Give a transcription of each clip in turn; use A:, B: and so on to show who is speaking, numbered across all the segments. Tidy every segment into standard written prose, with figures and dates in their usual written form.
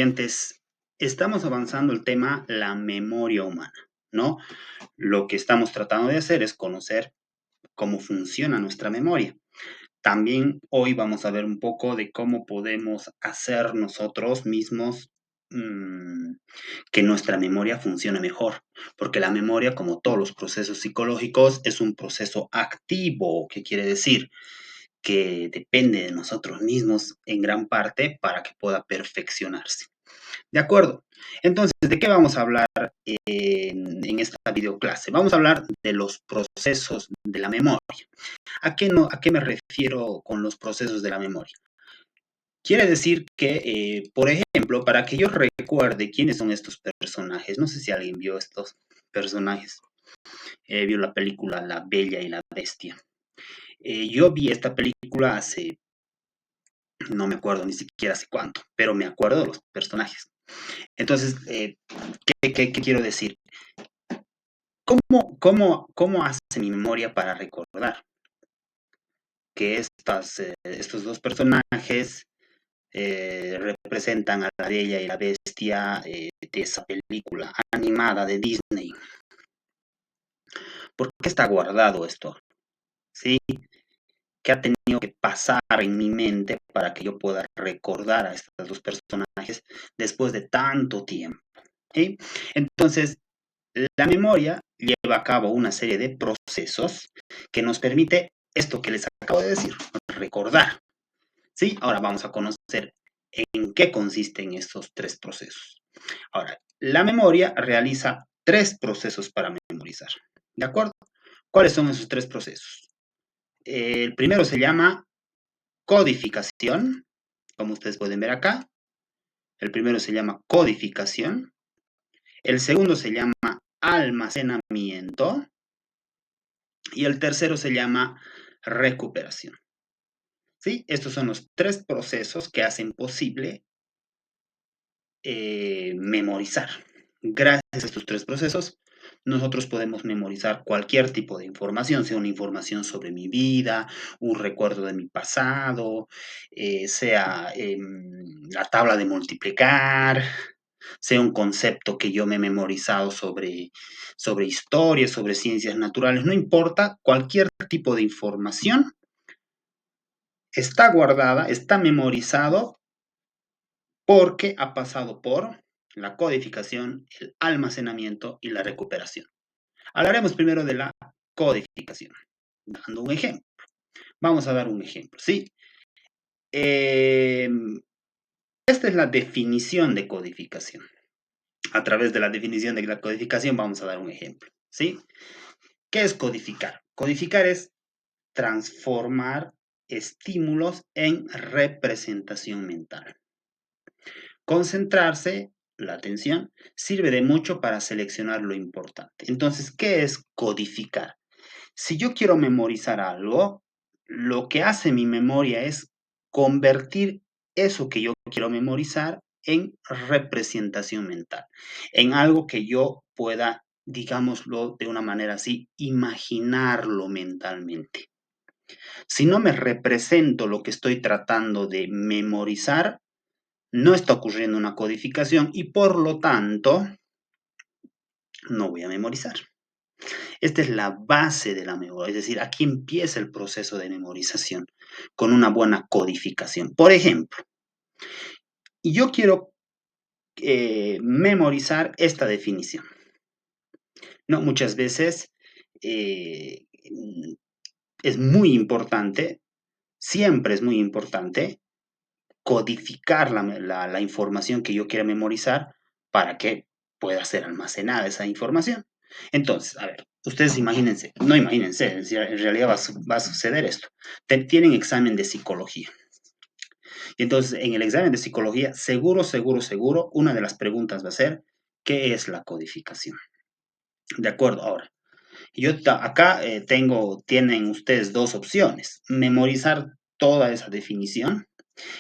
A: Oyentes, estamos avanzando el tema la memoria humana, ¿no? Lo que estamos tratando de hacer es conocer cómo funciona nuestra memoria. También hoy vamos a ver un poco de cómo podemos hacer nosotros mismos mm, que nuestra memoria funcione mejor, porque la memoria, como todos los procesos psicológicos, es un proceso activo, que quiere decir que depende de nosotros mismos en gran parte para que pueda perfeccionarse. De acuerdo. Entonces, ¿de qué vamos a hablar en esta videoclase? Vamos a hablar de los procesos de la memoria. ¿A qué me refiero con los procesos de la memoria? Quiere decir que, por ejemplo, para que yo recuerde quiénes son estos personajes, no sé si alguien vio estos personajes, vio la película La Bella y la Bestia. Yo vi esta película hace, no me acuerdo ni siquiera hace cuánto, pero me acuerdo de los personajes. Entonces, ¿qué quiero decir? ¿Cómo hace mi memoria para recordar que estos dos personajes representan a la Bella y la Bestia de esa película animada de Disney? ¿Por qué está guardado esto? ¿Sí? ¿Qué ha tenido que pasar en mi mente para que yo pueda recordar a estos dos personajes después de tanto tiempo? ¿Sí? Entonces, la memoria lleva a cabo una serie de procesos que nos permite esto que les acabo de decir, recordar. ¿Sí? Ahora vamos a conocer en qué consisten estos tres procesos. Ahora, la memoria realiza tres procesos para memorizar. ¿De acuerdo? ¿Cuáles son esos tres procesos? El primero se llama codificación, como ustedes pueden ver acá. El primero se llama codificación. El segundo se llama almacenamiento. Y el tercero se llama recuperación. ¿Sí? Estos son los tres procesos que hacen posible memorizar. Gracias a estos tres procesos, nosotros podemos memorizar cualquier tipo de información, sea una información sobre mi vida, un recuerdo de mi pasado, sea la tabla de multiplicar, sea un concepto que yo me he memorizado sobre historia, sobre ciencias naturales, no importa, cualquier tipo de información está guardada, está memorizado porque ha pasado por la codificación, el almacenamiento y la recuperación. Hablaremos primero de la codificación, dando un ejemplo. Vamos a dar un ejemplo, ¿sí? Esta es la definición de codificación. A través de la definición de la codificación vamos a dar un ejemplo, ¿sí? ¿Qué es codificar? Codificar es transformar estímulos en representación mental. Concentrarse, la atención, sirve de mucho para seleccionar lo importante. Entonces, ¿qué es codificar? Si yo quiero memorizar algo, lo que hace mi memoria es convertir eso que yo quiero memorizar en representación mental, en algo que yo pueda, digámoslo de una manera así, imaginarlo mentalmente. Si no me represento lo que estoy tratando de memorizar, no está ocurriendo una codificación y por lo tanto no voy a memorizar. Esta es la base de la memoria, es decir, aquí empieza el proceso de memorización con una buena codificación. Por ejemplo, yo quiero memorizar esta definición. No, muchas veces eh, es muy importante, siempre es muy importante codificar la información que yo quiera memorizar para que pueda ser almacenada esa información. Entonces, a ver, ustedes imagínense, no imagínense, en realidad va a suceder esto. Tienen examen de psicología. Y entonces, en el examen de psicología, seguro, una de las preguntas va a ser, ¿qué es la codificación? De acuerdo, ahora, yo acá tienen ustedes dos opciones, memorizar toda esa definición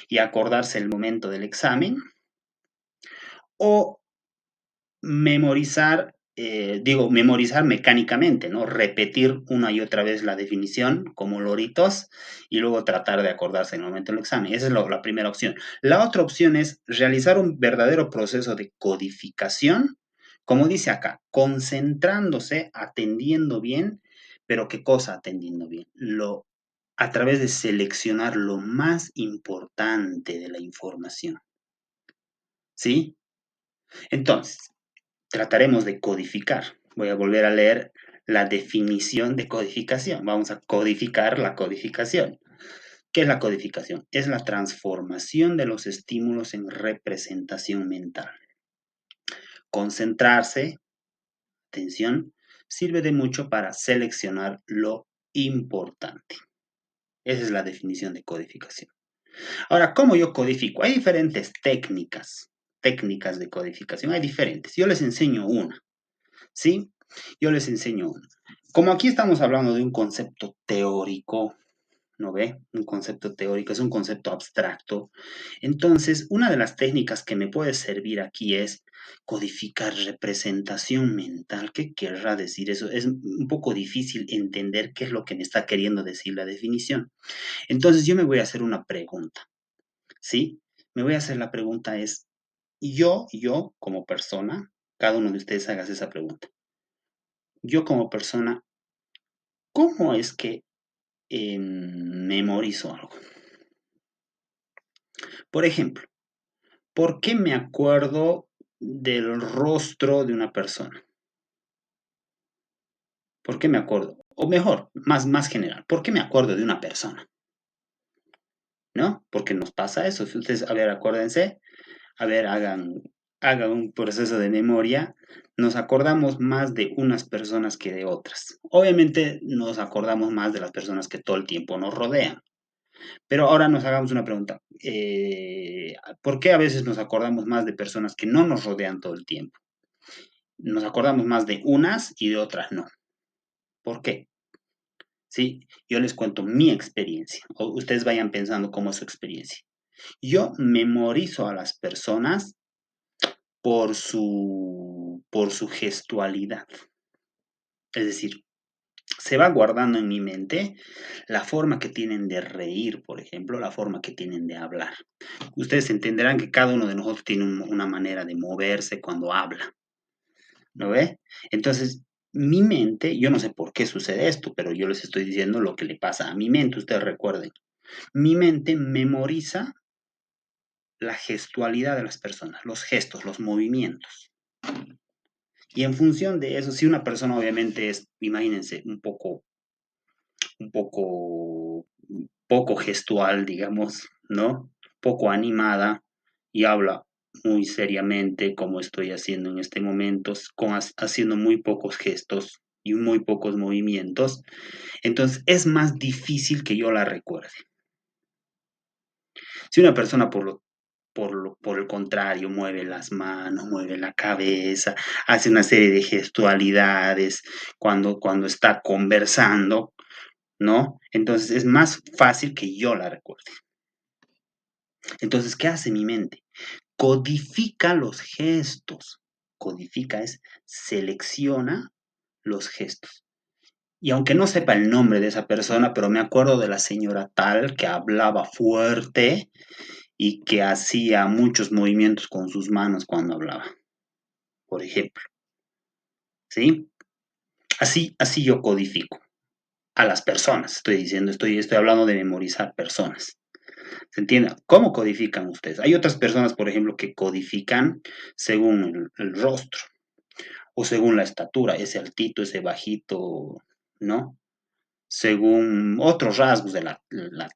A: y acordarse el momento del examen, o memorizar memorizar mecánicamente, ¿no? Repetir una y otra vez la definición como loritos y luego tratar de acordarse en el momento del examen. Esa es la primera opción. La otra opción es realizar un verdadero proceso de codificación, como dice acá, concentrándose, atendiendo bien, pero ¿qué cosa atendiendo bien? A través de seleccionar lo más importante de la información, ¿sí? Entonces, trataremos de codificar. Voy a volver a leer la definición de codificación. Vamos a codificar la codificación. ¿Qué es la codificación? Es la transformación de los estímulos en representación mental. Concentrarse, atención, sirve de mucho para seleccionar lo importante. Esa es la definición de codificación. Ahora, ¿cómo yo codifico? Hay diferentes técnicas de codificación, hay diferentes. Yo les enseño una. ¿Sí? Yo les enseño una. Como aquí estamos hablando de un concepto teórico, ¿no ve? Un concepto teórico, es un concepto abstracto. Entonces, una de las técnicas que me puede servir aquí es codificar representación mental. ¿Qué querrá decir eso? Es un poco difícil entender qué es lo que me está queriendo decir la definición. Entonces, yo me voy a hacer una pregunta, ¿sí? Me voy a hacer la pregunta es, yo como persona, cada uno de ustedes haga esa pregunta. Yo como persona, ¿cómo es que memorizo algo? Por ejemplo, ¿por qué me acuerdo del rostro de una persona? ¿Por qué me acuerdo? O mejor, más general, ¿por qué me acuerdo de una persona? ¿No? Porque nos pasa eso. Si ustedes, a ver, acuérdense, a ver, hagan un proceso de memoria. Nos acordamos más de unas personas que de otras. Obviamente nos acordamos más de las personas que todo el tiempo nos rodean. Pero ahora nos hagamos una pregunta. ¿Por qué a veces nos acordamos más de personas que no nos rodean todo el tiempo? Nos acordamos más de unas y de otras no. ¿Por qué? Sí, yo les cuento mi experiencia. O ustedes vayan pensando cómo es su experiencia. Yo memorizo a las personas por su gestualidad. Es decir, se va guardando en mi mente la forma que tienen de reír, por ejemplo, la forma que tienen de hablar. Ustedes entenderán que cada uno de nosotros tiene una manera de moverse cuando habla, ¿no ve? Entonces, mi mente, yo no sé por qué sucede esto, pero yo les estoy diciendo lo que le pasa a mi mente, ustedes recuerden. Mi mente memoriza la gestualidad de las personas, los gestos, los movimientos. Y en función de eso, si una persona obviamente es, imagínense, un poco gestual, digamos, ¿no? Poco animada y habla muy seriamente, como estoy haciendo en este momento, haciendo muy pocos gestos y muy pocos movimientos, entonces es más difícil que yo la recuerde. Si una persona por el contrario, mueve las manos, mueve la cabeza, hace una serie de gestualidades cuando está conversando, ¿no? Entonces es más fácil que yo la recuerde. Entonces, ¿qué hace mi mente? Codifica los gestos. Codifica es selecciona los gestos. Y aunque no sepa el nombre de esa persona, pero me acuerdo de la señora tal que hablaba fuerte y que hacía muchos movimientos con sus manos cuando hablaba, por ejemplo. ¿Sí? Así yo codifico a las personas. Estoy diciendo, estoy hablando de memorizar personas. ¿Se entiende? ¿Cómo codifican ustedes? Hay otras personas, por ejemplo, que codifican según el rostro o según la estatura, ese altito, ese bajito, ¿no? Según otros rasgos de la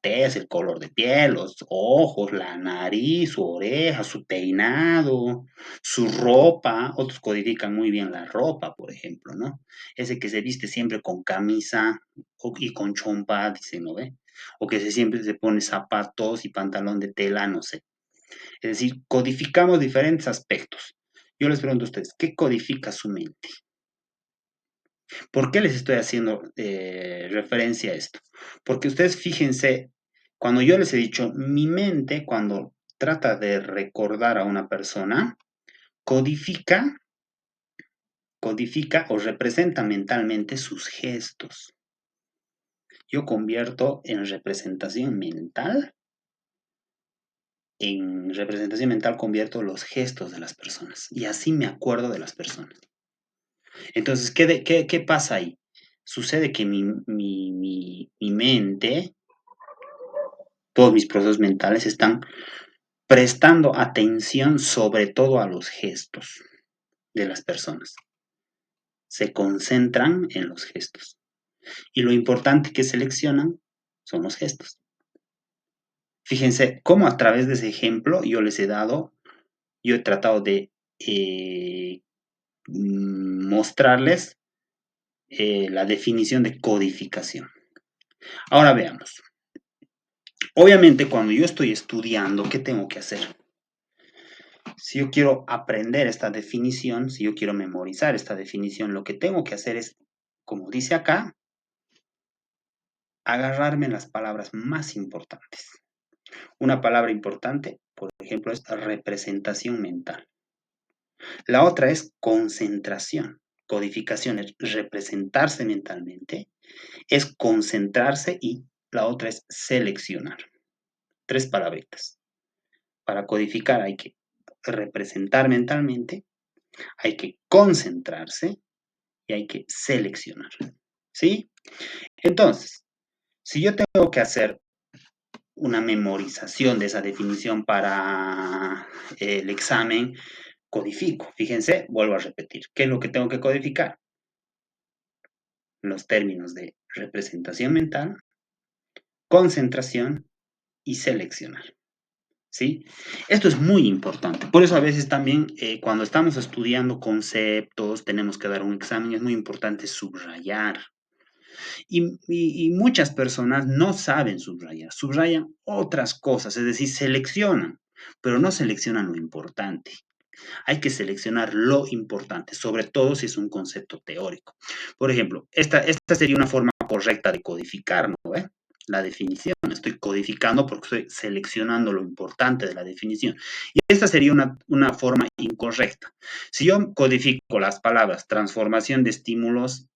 A: tez, el color de piel, los ojos, la nariz, su oreja, su peinado, su ropa. Otros codifican muy bien la ropa, por ejemplo, ¿no? Ese que se viste siempre con camisa y con chompa, dice, ¿no ve? O que siempre se pone zapatos y pantalón de tela, no sé. Es decir, codificamos diferentes aspectos. Yo les pregunto a ustedes, ¿qué codifica su mente? ¿Por qué les estoy haciendo referencia a esto? Porque ustedes fíjense, cuando yo les he dicho, mi mente cuando trata de recordar a una persona, codifica, codifica o representa mentalmente sus gestos. Yo convierto en representación mental convierto los gestos de las personas y así me acuerdo de las personas. Entonces, ¿qué pasa ahí? Sucede que mi mente, todos mis procesos mentales están prestando atención sobre todo a los gestos de las personas. Se concentran en los gestos. Y lo importante que seleccionan son los gestos. Fíjense cómo a través de ese ejemplo yo he tratado de mostrarles la definición de codificación. Ahora veamos. Obviamente, cuando yo estoy estudiando, ¿qué tengo que hacer? Si yo quiero aprender esta definición, si yo quiero memorizar esta definición, lo que tengo que hacer es, como dice acá, agarrarme las palabras más importantes. Una palabra importante, por ejemplo, es representación mental. La otra es concentración. Codificación es representarse mentalmente, es concentrarse y la otra es seleccionar. 3 palabritas. Para codificar hay que representar mentalmente, hay que concentrarse y hay que seleccionar. ¿Sí? Entonces, si yo tengo que hacer una memorización de esa definición para el examen, codifico. Fíjense, vuelvo a repetir. ¿Qué es lo que tengo que codificar? Los términos de representación mental, concentración y seleccionar. ¿Sí? Esto es muy importante. Por eso a veces también cuando estamos estudiando conceptos, tenemos que dar un examen, es muy importante subrayar. Y muchas personas no saben subrayar, subrayan otras cosas, es decir, seleccionan, pero no seleccionan lo importante. Hay que seleccionar lo importante, sobre todo si es un concepto teórico. Por ejemplo, esta sería una forma correcta de codificar, ¿no? La definición. Estoy codificando porque estoy seleccionando lo importante de la definición. Y esta sería una forma incorrecta. Si yo codifico las palabras transformación de estímulos,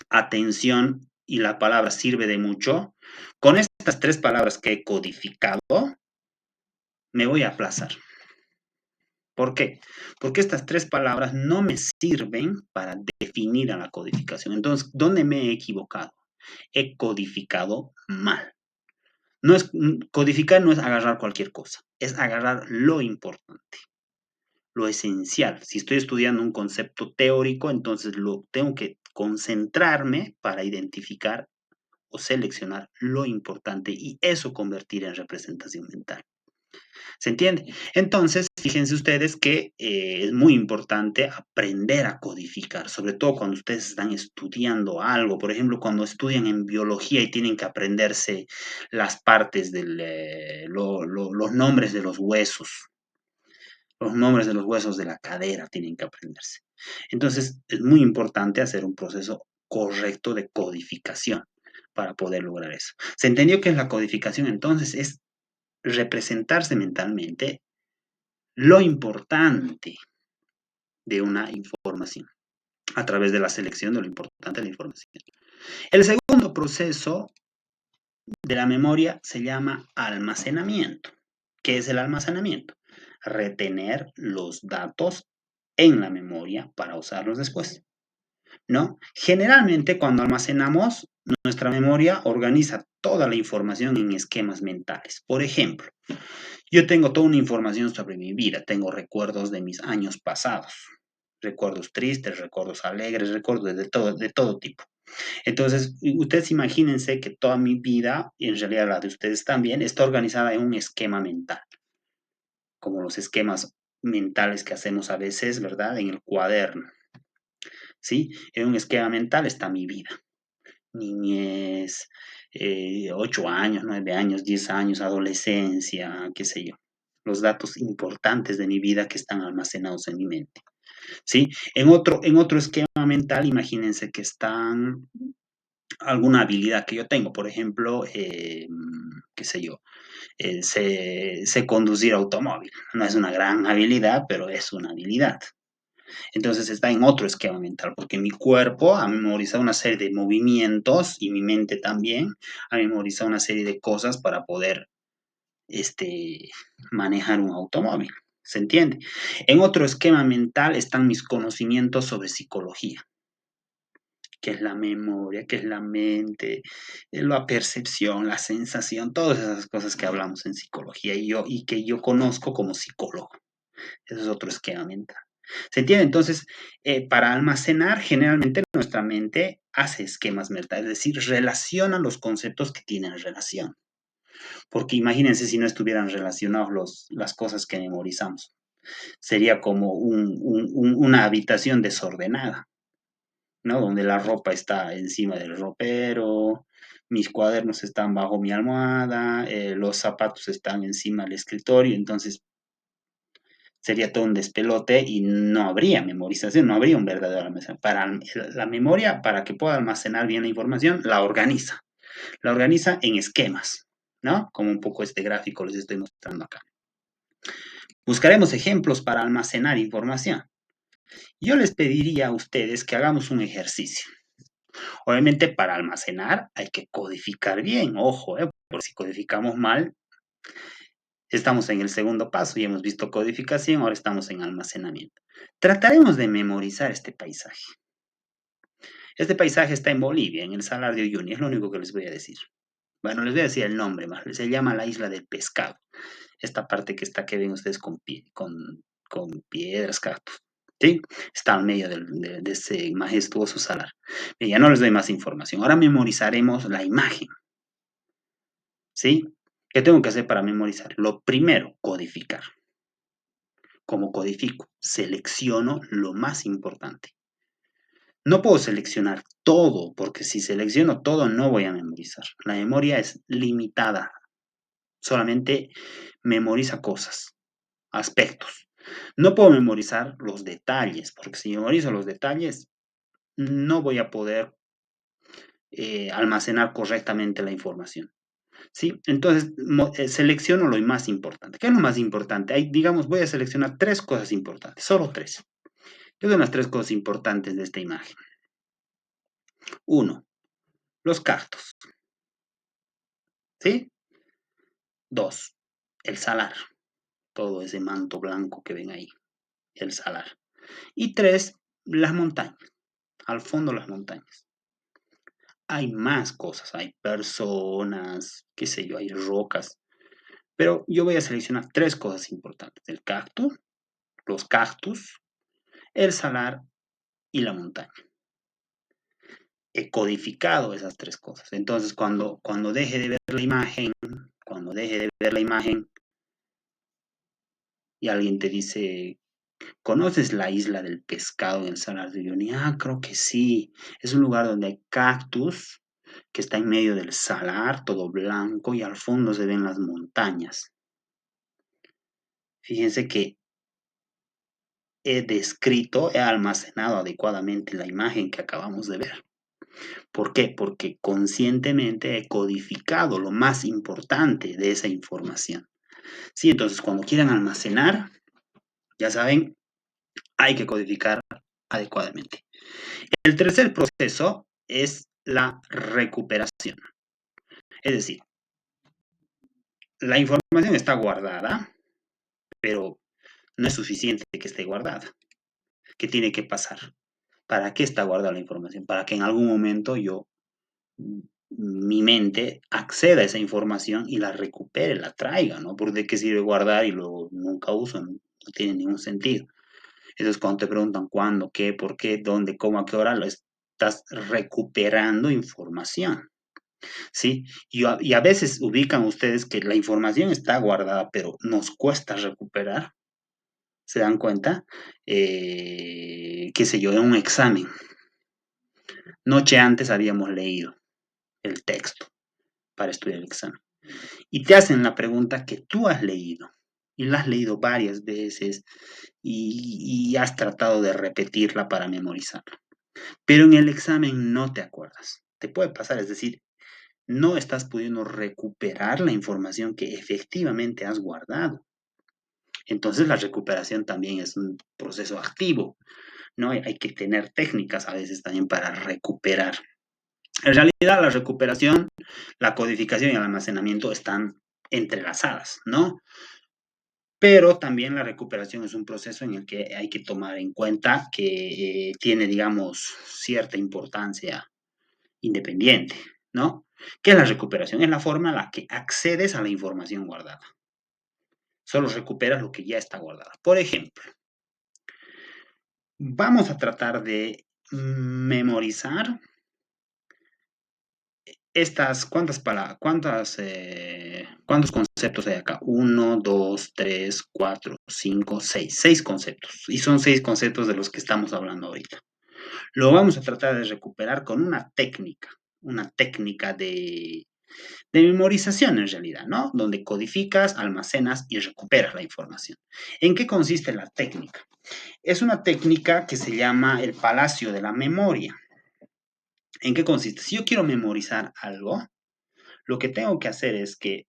A: atención y la palabra sirve de mucho, con estas 3 palabras que he codificado, me voy a aplazar. ¿Por qué? Porque estas 3 palabras no me sirven para definir a la codificación. Entonces, ¿dónde me he equivocado? He codificado mal. Codificar no es agarrar cualquier cosa, es agarrar lo importante, lo esencial. Si estoy estudiando un concepto teórico, entonces tengo que concentrarme para identificar o seleccionar lo importante y eso convertir en representación mental. ¿Se entiende? Entonces, fíjense ustedes que es muy importante aprender a codificar, sobre todo cuando ustedes están estudiando algo. Por ejemplo, cuando estudian en biología y tienen que aprenderse las partes los nombres de los huesos. Los nombres de los huesos de la cadera tienen que aprenderse. Entonces, es muy importante hacer un proceso correcto de codificación para poder lograr eso. ¿Se entendió qué es la codificación? Entonces, es representarse mentalmente lo importante de una información a través de la selección de lo importante de la información. El segundo proceso de la memoria se llama almacenamiento. ¿Qué es el almacenamiento? Retener los datos en la memoria para usarlos después, ¿no? Generalmente cuando almacenamos, nuestra memoria organiza toda la información en esquemas mentales. Por ejemplo, yo tengo toda una información sobre mi vida, tengo recuerdos de mis años pasados, recuerdos tristes, recuerdos alegres, recuerdos de todo tipo. Entonces, ustedes imagínense que toda mi vida, y en realidad la de ustedes también, está organizada en un esquema mental, como los esquemas mentales que hacemos a veces, ¿verdad? En el cuaderno, ¿sí? En un esquema mental está mi vida, niñez, 8 años, 9 años, 10 años, adolescencia, qué sé yo. Los datos importantes de mi vida que están almacenados en mi mente, ¿sí? En otro esquema mental, imagínense que están alguna habilidad que yo tengo, por ejemplo, qué sé yo, sé conducir automóvil. No es una gran habilidad, pero es una habilidad. Entonces está en otro esquema mental, porque mi cuerpo ha memorizado una serie de movimientos y mi mente también ha memorizado una serie de cosas para poder este, manejar un automóvil. ¿Se entiende? En otro esquema mental están mis conocimientos sobre psicología, que es la memoria, que es la mente, la percepción, la sensación, todas esas cosas que hablamos en psicología y que yo conozco como psicólogo. Eso es otro esquema mental. ¿Se entiende? Entonces, para almacenar, generalmente nuestra mente hace esquemas mentales, es decir, relaciona los conceptos que tienen relación. Porque imagínense si no estuvieran relacionados las cosas que memorizamos. Sería como una habitación desordenada, ¿no? Donde la ropa está encima del ropero, mis cuadernos están bajo mi almohada, los zapatos están encima del escritorio, entonces sería todo un despelote y no habría memorización, no habría un verdadero almacenamiento. La memoria, para que pueda almacenar bien la información, la organiza en esquemas, ¿no? Como un poco este gráfico les estoy mostrando acá. Buscaremos ejemplos para almacenar información. Yo les pediría a ustedes que hagamos un ejercicio. Obviamente para almacenar hay que codificar bien, ojo, porque si codificamos mal, estamos en el segundo paso y hemos visto codificación, ahora estamos en almacenamiento. Trataremos de memorizar este paisaje. Este paisaje está en Bolivia, en el Salar de Uyuni, es lo único que les voy a decir. Bueno, les voy a decir el nombre más, se llama la Isla del Pescado. Esta parte que está, que ven ustedes con piedras, cactus. ¿Sí? Está al medio de ese majestuoso salar. Bien, ya no les doy más información. Ahora memorizaremos la imagen. ¿Sí? ¿Qué tengo que hacer para memorizar? Lo primero, codificar. ¿Cómo codifico? Selecciono lo más importante. No puedo seleccionar todo, porque si selecciono todo no voy a memorizar. La memoria es limitada. Solamente memoriza cosas, aspectos. No puedo memorizar los detalles, porque si memorizo los detalles, no voy a poder almacenar correctamente la información. ¿Sí? Entonces, selecciono lo más importante. ¿Qué es lo más importante? Digamos, voy a seleccionar tres cosas importantes, solo tres. ¿Qué son las tres cosas importantes de esta imagen? Uno, los cactus. ¿Sí? Dos, el salar. Todo ese manto blanco que ven ahí, el salar. Y tres, las montañas. Al fondo las montañas. Hay más cosas, hay personas, qué sé yo, hay rocas. Pero yo voy a seleccionar tres cosas importantes. El cactus, los cactus, el salar y la montaña. He codificado esas tres cosas. Entonces, cuando deje de ver la imagen, cuando deje de ver la imagen y alguien te dice, ¿conoces la isla del pescado en el Salar de Uyuni? Ah, creo que sí. Es un lugar donde hay cactus, que está en medio del salar, todo blanco, y al fondo se ven las montañas. Fíjense que he descrito, he almacenado adecuadamente la imagen que acabamos de ver. ¿Por qué? Porque conscientemente he codificado lo más importante de esa información. Sí, entonces cuando quieran almacenar, ya saben, hay que codificar adecuadamente. El tercer proceso es la recuperación. Es decir, la información está guardada, pero no es suficiente que esté guardada. ¿Qué tiene que pasar? ¿Para qué está guardada la información? Para que en algún momento mi mente acceda a esa información y la recupere, la traiga, ¿no? Porque de qué sirve guardar y luego nunca uso, no tiene ningún sentido. Entonces, cuando te preguntan cuándo, qué, por qué, dónde, cómo, a qué hora, lo estás recuperando información, ¿sí? Y a veces ubican ustedes que la información está guardada, pero nos cuesta recuperar, ¿se dan cuenta? Qué sé yo, en un examen. Noche antes habíamos leído el texto para estudiar el examen. Y te hacen la pregunta que tú has leído. Y la has leído varias veces y has tratado de repetirla para memorizarla. Pero en el examen no te acuerdas. Te puede pasar, es decir, no estás pudiendo recuperar la información que efectivamente has guardado. Entonces la recuperación también es un proceso activo, ¿no? Hay que tener técnicas a veces también para recuperar. En realidad la recuperación, la codificación y el almacenamiento están entrelazadas, ¿no? Pero también la recuperación es un proceso en el que hay que tomar en cuenta que tiene, digamos, cierta importancia independiente, ¿no? ¿Qué es la recuperación? Es la forma en la que accedes a la información guardada. Solo recuperas lo que ya está guardado. Por ejemplo, vamos a tratar de memorizar estas, ¿cuántos conceptos hay acá? Uno, dos, tres, cuatro, cinco, seis. Seis conceptos. Y son seis conceptos de los que estamos hablando ahorita. Lo vamos a tratar de recuperar con una técnica de memorización en realidad, ¿no? Donde codificas, almacenas y recuperas la información. ¿En qué consiste la técnica? Es una técnica que se llama el palacio de la memoria. ¿En qué consiste? Si yo quiero memorizar algo, lo que tengo que hacer es que,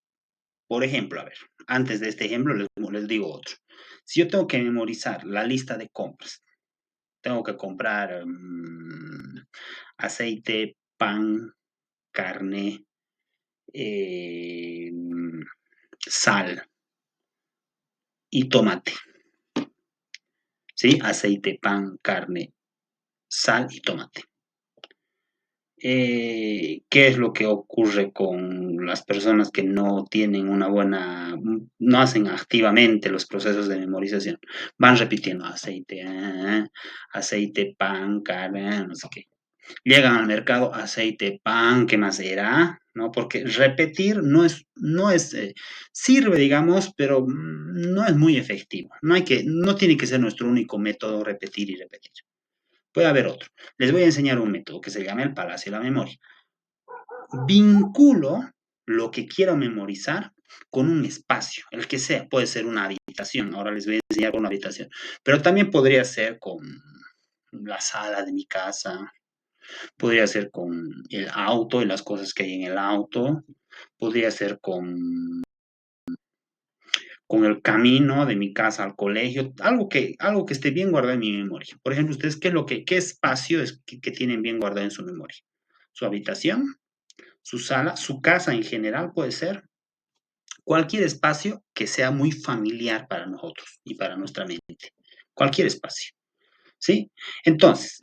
A: por ejemplo, a ver, antes de este ejemplo les digo otro. Si yo tengo que memorizar la lista de compras, tengo que comprar aceite, pan, carne, eh, sal y tomate, ¿sí? Aceite, pan, carne, sal y tomate. ¿Qué es lo que ocurre con las personas que no tienen una buena, no hacen activamente los procesos de memorización? Van repitiendo aceite, aceite, pan, carne, no sé qué. Llegan al mercado, aceite, pan, ¿qué más era? ¿No? Porque repetir no es, sirve, digamos, pero no es muy efectivo. No tiene que ser nuestro único método repetir y repetir. Puede haber otro. Les voy a enseñar un método que se llama el palacio de la memoria. Vinculo lo que quiero memorizar con un espacio, el que sea, puede ser una habitación, ahora les voy a enseñar una habitación, pero también podría ser con la sala de mi casa, podría ser con el auto y las cosas que hay en el auto, podría ser con el camino de mi casa al colegio, algo que esté bien guardado en mi memoria. Por ejemplo, ustedes, ¿qué espacio es que tienen bien guardado en su memoria? ¿Su habitación? ¿Su sala? ¿Su casa en general puede ser? Cualquier espacio que sea muy familiar para nosotros y para nuestra mente. Cualquier espacio, ¿sí? Entonces,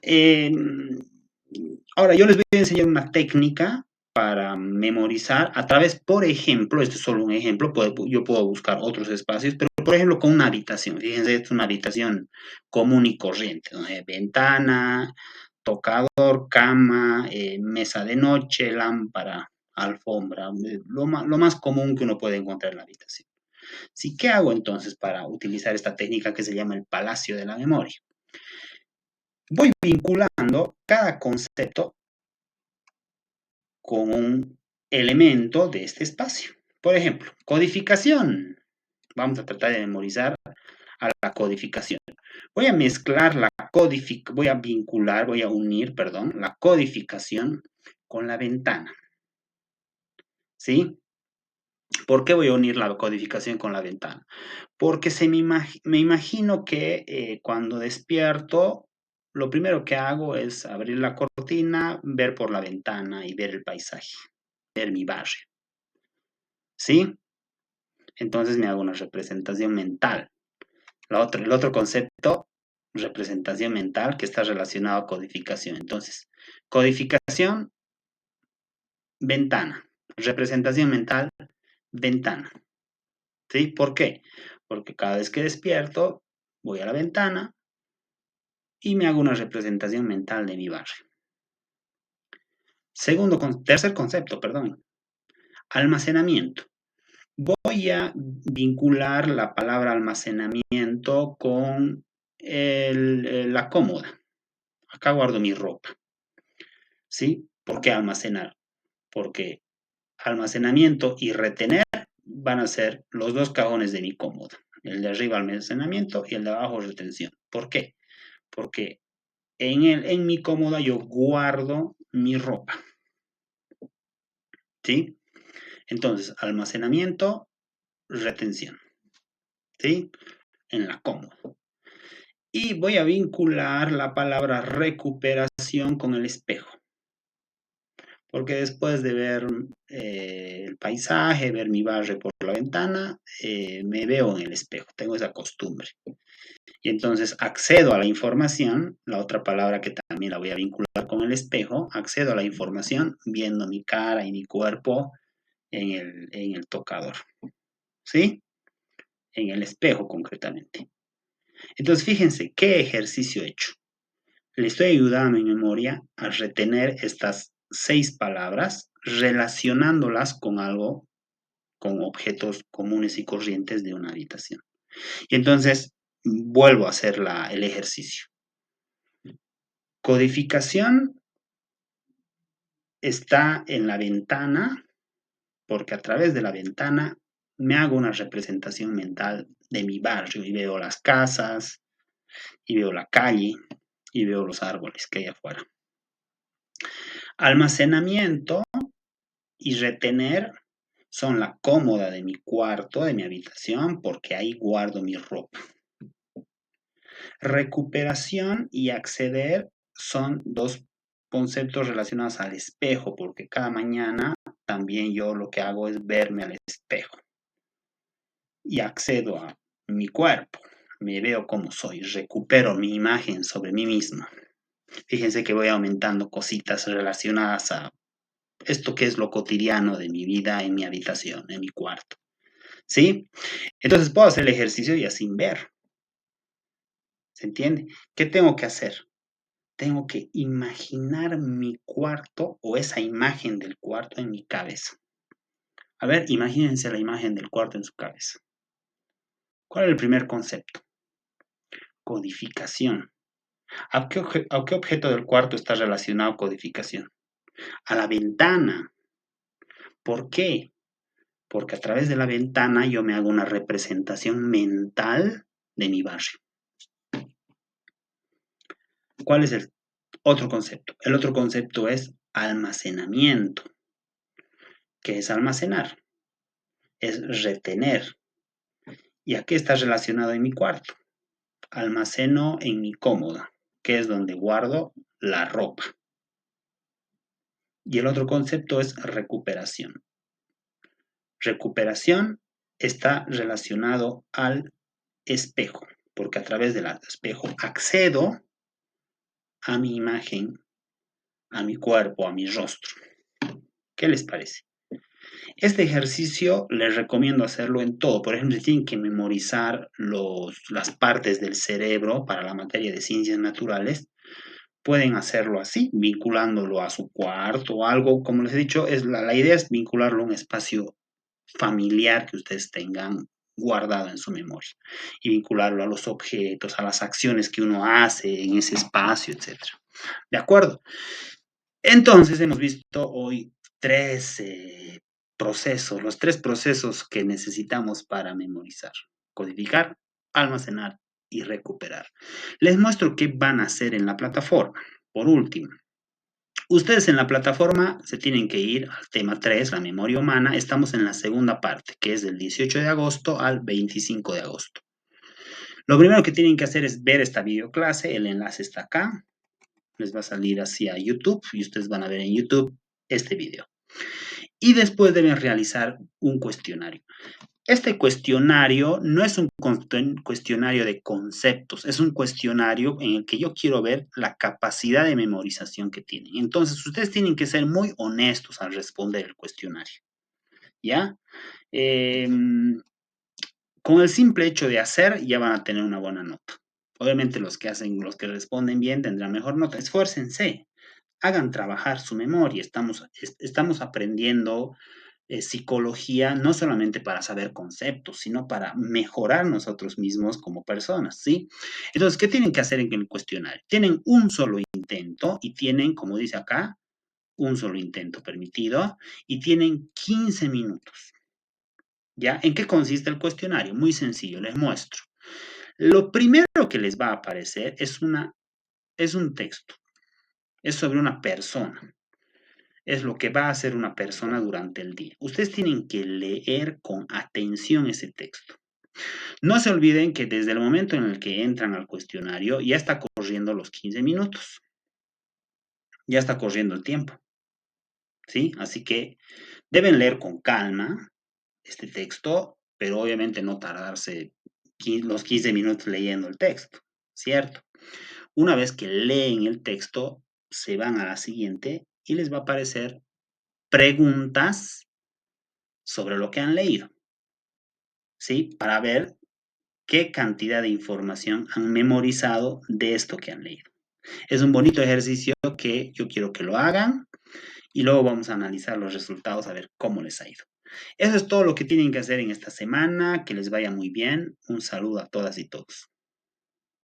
A: ahora yo les voy a enseñar una técnica para memorizar a través, por ejemplo, este es solo un ejemplo, yo puedo buscar otros espacios, pero por ejemplo con una habitación, fíjense, es una habitación común y corriente, ¿no? Ventana, tocador, cama, mesa de noche, lámpara, alfombra, lo más común que uno puede encontrar en la habitación. ¿Sí? ¿Qué hago entonces para utilizar esta técnica que se llama el palacio de la memoria? Voy vinculando cada concepto con un elemento de este espacio. Por ejemplo, codificación. Vamos a tratar de memorizar a la codificación. Voy a mezclar voy a unir, perdón, la codificación con la ventana. ¿Sí? ¿Por qué voy a unir la codificación con la ventana? Porque me imagino que cuando despierto, lo primero que hago es abrir la cortina, ver por la ventana y ver el paisaje, ver mi barrio. ¿Sí? Entonces me hago una representación mental. El otro concepto, representación mental, que está relacionado a codificación. Entonces, codificación, ventana. Representación mental, ventana. ¿Sí? ¿Por qué? Porque cada vez que despierto, voy a la ventana y me hago una representación mental de mi barrio. Tercer concepto, perdón. Almacenamiento. Voy a vincular la palabra almacenamiento con la cómoda. Acá guardo mi ropa. ¿Sí? ¿Por qué almacenar? Porque almacenamiento y retener van a ser los dos cajones de mi cómoda. El de arriba almacenamiento y el de abajo retención. ¿Por qué? Porque en mi cómoda yo guardo mi ropa. ¿Sí? Entonces, almacenamiento, retención. ¿Sí? en la cómoda. Y voy a vincular la palabra recuperación con el espejo. Porque después de ver el paisaje, ver mi barrio por la ventana, me veo en el espejo, tengo esa costumbre. Y entonces accedo a la información, la otra palabra que también la voy a vincular con el espejo, accedo a la información viendo mi cara y mi cuerpo en el tocador, ¿sí? En el espejo concretamente. Entonces fíjense qué ejercicio he hecho. Le estoy ayudando a mi memoria a retener estas 6 palabras relacionándolas con algo, con objetos comunes y corrientes de una habitación. Y entonces vuelvo a hacer el ejercicio. Codificación está en la ventana, porque a través de la ventana me hago una representación mental de mi barrio y veo las casas, y veo la calle, y veo los árboles que hay afuera. Almacenamiento y retener son la cómoda de mi cuarto, de mi habitación, porque ahí guardo mi ropa. Recuperación y acceder son dos conceptos relacionados al espejo, porque cada mañana también yo lo que hago es verme al espejo y accedo a mi cuerpo, me veo como soy, recupero mi imagen sobre mí mismo. Fíjense que voy aumentando cositas relacionadas a esto que es lo cotidiano de mi vida en mi habitación, en mi cuarto. ¿Sí? Entonces puedo hacer el ejercicio ya sin ver. ¿Se entiende? ¿Qué tengo que hacer? Tengo que imaginar mi cuarto o esa imagen del cuarto en mi cabeza. A ver, imagínense la imagen del cuarto en su cabeza. ¿Cuál es el primer concepto? Codificación. ¿A qué objeto del cuarto está relacionado codificación? A la ventana. ¿Por qué? Porque a través de la ventana yo me hago una representación mental de mi barrio. ¿Cuál es el otro concepto? El otro concepto es almacenamiento. ¿Qué es almacenar? Es retener. ¿Y a qué está relacionado en mi cuarto? Almaceno en mi cómoda, que es donde guardo la ropa. Y el otro concepto es recuperación. Recuperación está relacionado al espejo, porque a través del espejo accedo a mi imagen, a mi cuerpo, a mi rostro. ¿Qué les parece? Este ejercicio les recomiendo hacerlo en todo. Por ejemplo, si tienen que memorizar las partes del cerebro para la materia de ciencias naturales, pueden hacerlo así, vinculándolo a su cuarto o algo. Como les he dicho, la idea es vincularlo a un espacio familiar que ustedes tengan guardado en su memoria y vincularlo a los objetos, a las acciones que uno hace en ese espacio, etcétera. ¿De acuerdo? Entonces hemos visto hoy tres procesos, los 3 procesos que necesitamos para memorizar: codificar, almacenar y recuperar. Les muestro qué van a hacer en la plataforma. Por último, ustedes en la plataforma se tienen que ir al tema 3, la memoria humana. Estamos en la segunda parte, que es del 18 de agosto al 25 de agosto. Lo primero que tienen que hacer es ver esta videoclase, el enlace está acá, les va a salir hacia YouTube y ustedes van a ver en YouTube este video. Y después deben realizar un cuestionario. Este cuestionario no es un cuestionario de conceptos, es un cuestionario en el que yo quiero ver la capacidad de memorización que tienen. Entonces, ustedes tienen que ser muy honestos al responder el cuestionario, ¿ya? Eh, con el simple hecho de hacer, ya van a tener una buena nota. Obviamente los que responden bien tendrán mejor nota. Esfuércense, hagan trabajar su memoria. Estamos aprendiendo psicología no solamente para saber conceptos, sino para mejorar nosotros mismos como personas, ¿sí? Entonces, ¿qué tienen que hacer en el cuestionario? Tienen un solo intento y tienen, como dice acá, un solo intento permitido y tienen 15 minutos. ¿Ya? ¿En qué consiste el cuestionario? Muy sencillo, les muestro. Lo primero que les va a aparecer es un texto, es sobre una persona, es lo que va a hacer una persona durante el día. Ustedes tienen que leer con atención ese texto. No se olviden que desde el momento en el que entran al cuestionario ya está corriendo los 15 minutos, ya está corriendo el tiempo, ¿sí? Así que deben leer con calma este texto, pero obviamente no tardarse los 15 minutos leyendo el texto, ¿cierto? Una vez que leen el texto, se van a la siguiente y les va a aparecer preguntas sobre lo que han leído, ¿sí? Para ver qué cantidad de información han memorizado de esto que han leído. Es un bonito ejercicio que yo quiero que lo hagan y luego vamos a analizar los resultados a ver cómo les ha ido. Eso es todo lo que tienen que hacer en esta semana. Que les vaya muy bien. Un saludo a todas y todos.